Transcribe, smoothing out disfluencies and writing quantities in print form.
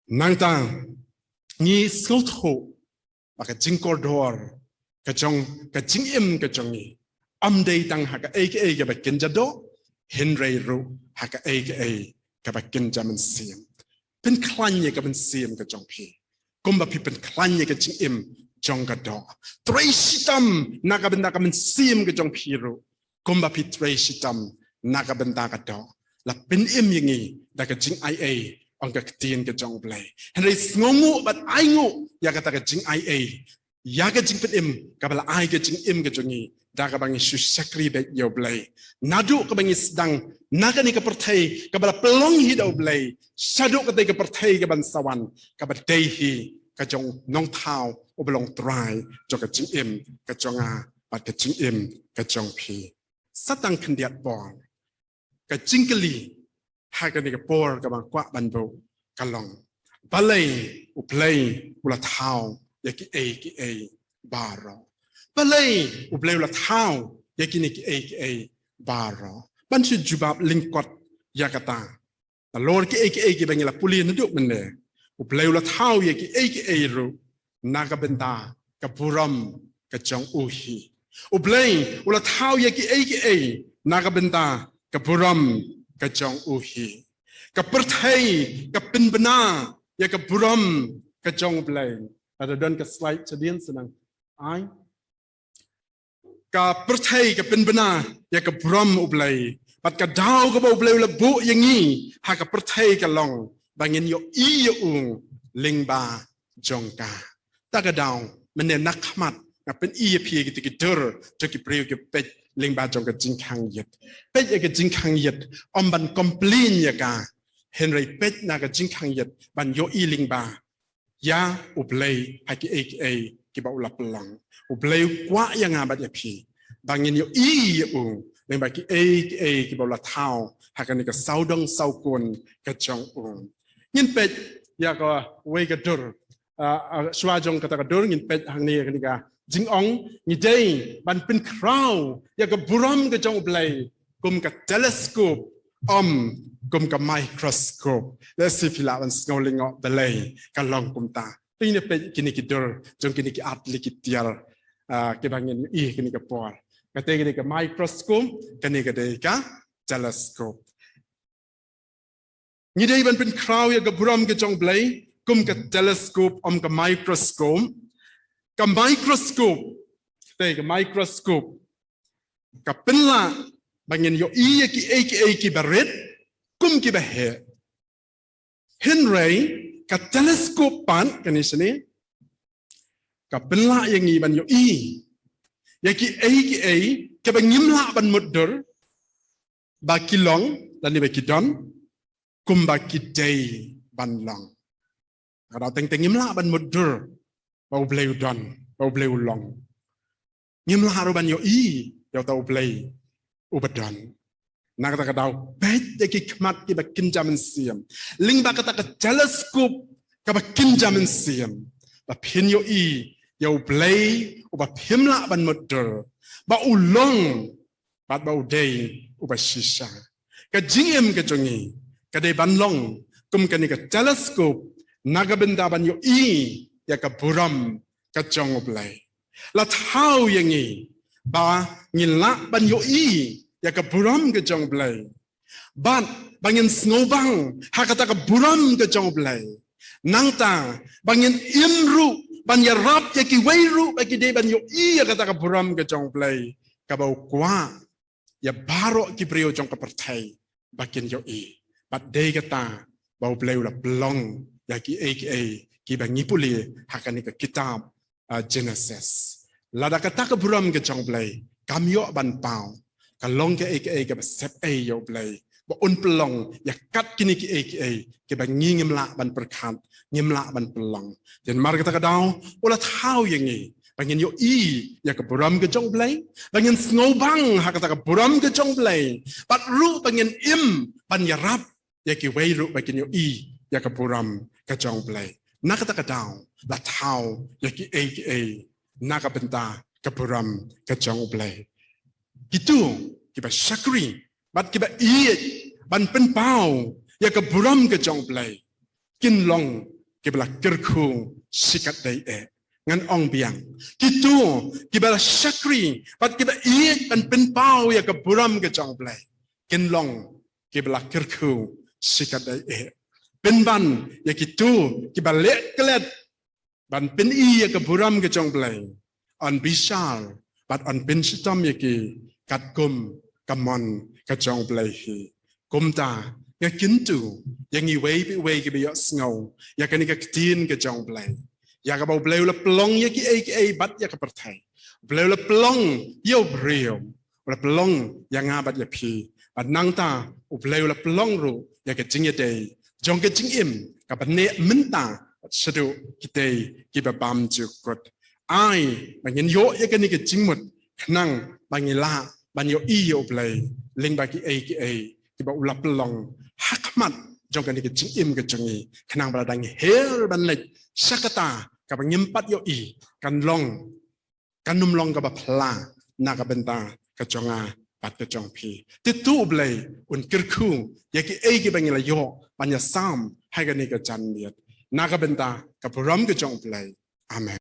nang tang ni sotho ba ka jingkor dor ka jong ka jingim ka jongi amdei tang ha ka aka ka ba kinjado henry ru ha ka aka ka ba kinjaman siam pen klanye ka ben siam ka jong pi kumba pi pen klanye ka jingim jong ka do treshitam naga benda ka men siam ka jong pi ru kumba pi treshitam naga benda ka do la pen im yingi da ka jing ai ang ka tien ka jong blai henry sngongu bat ai ngu ya ka ta ka jing ai ya ka jing pen im ka bala ai ka jing im ka jongi da ka bangi su sakri be yo blai nadu ka bangi sedang naga ni ka perthai ka bala pelong hi do blai sadu ka te ka perthai ka ban sawan ka ba dei hi ka jong nong thao o belong trai jo ka jing im ka jonga bat ka jing im ka jong pi satang khandiat bong ka jingkali ha ka ni ka por ka bang kwa ban bo ka long balai u play u la thao ya ki a baro balai u play u la thao ya ki ni ki a baro ban su jubab lingkot ya kata la lor ki a ki bang la puli na duk men ne u play u la thao ya ki a ru na ka benta ka puram ka chong u hi u play u la thao ya ki a na ka benta ka puram ka chong u hi ka perthai ka pin bana ya ka puram ka chong blai ada don ka slide chadian senang ai ka perthai ka pin bana ya ka puram u blai pat ka dau ka bo blai la bu yangi ha ka perthai ka long bangin yo i yo ung lingba jongka ta ka dau menen nak khmat ka pen i phi ki ti dur to ki priu ki pet lingba jong ka jing khang yet pet ya ka jing khang yet om ban complain ya ka henry pet na ka jing khang yet ban yo i lingba ya ublay ha ki aka ki ba ulap lang ublay kwa ya nga ba ya phi bangin yo i u lingba ki aka ki ba ula thao ha ka ni ka saudong saukun ka jong ung ngin pet ya ka we ka dur shwa jong ka ta ka dur ngin pet hang ni ka ni ka jing ong ni day ban pin crow ya ka buram ka jong ublay kum ka telescope kum ka microscope let's see pila ban snowling of the lay ka long kum ta pin pe kini ki dur jong kini ki atli ki tial ke bangin i kini ka por ka te kini ka microscope kini ka de ka telescope ni day ban pin crow ya ka buram ka jong blay kum ka telescope ka microscope te ka microscope ka pinla bangin yo i ki aka ki baret kum ki bahe henry ka telescope pan kanisani ka pinla yang i ban yo i ya ki aka ke bangimla ban muddur ba kilong dan ni ba kidon kum ba ki day ban long kada teng ngimla ban muddur ba bleu don ba bleu long ngimla haru ban yo i yo tau play ubadan nak kata kau bet ki khmat ki bakin jaman siam ling ba kata ka telescope ka bakin jaman siam ba phin yo i yo play uba phimla ban muddur ba ulong ba day uba shisha ka jingem ka jongi ka de ban long kum ka ni ka telescope naga benda ban yo i ya ka buram ka jong play la thau yangi ba ngila ban yo i ya ka buram ka jong blai ban bangin snowbang ha kata ka buram ka jong blai nangta bangin imru ban ya rap ya ki weiru ba ki de ban yo i ya kata ka buram ka jong blai ka ba kwa ya baro ki brio jong ka perthai bakin yo i bat de kata ba blai la blong ya ki aka ki ba ngipuli ha ka ni ka kitab Jenesis lada kata ka buram ka jong blai kamyo ban pau ka long ke aka ka sep yo blai ba un pelong ya kat kini ki aka ke ba ngim la ban perkhat ngim la ban pelong den mar kata ka daw ula thau yangi bangin yo i ya ka buram ka jong blai bangin snowbang ha kata ka buram ka jong blai bat ru bangin im ban ya rap ya ki wei ru bangin yo i ya ka buram ka jong blai nak kata ka daw la thau ya ki aka naga benta ka buram ka jong blai gitu kiba syakri bat kiba iet ban pen pau ya ka buram ka jong blai kin long kibla kerku sikat dai ngan ong biang kitu kibla syakri pat kibla iek pan penpau ya keburam ke jong blai kinlong kibla kerku sikat dai penban ya kitu kibla lek kelet ban pen ya keburam ke jong blai on bisal pat on pen sitam ya ki kat gum kamon ke jong blai hi kumta ya kintu yang i wei ke biok ngau ya kan ke tin ke jong blai ya ka bau blai la plong ya ki ai bat ya ka perthai blai la plong yo brio la plong ya nga bat ya pi bat nang ta u blai la plong ru ya ke jing ye dei jong ke jing im ka ba ne menta sedu kitei ki ba bam ju kot ai bangin yo ya kan ke jing mut nang bangila ban yo i yo blai ling ba ki ai ki ba ulap long hakmat jong kan ke jing im ke jongi kenang ba dang her ban lek sakata ka ba nyempat yo i kan long kan num long ka ba phla na ka benta ka jonga pat ka jong pi ti tu blai un kirku ya ki ki bangila yo ban ya sam hai ka ni ka jan miet na ka benta ka puram ka jong blai amen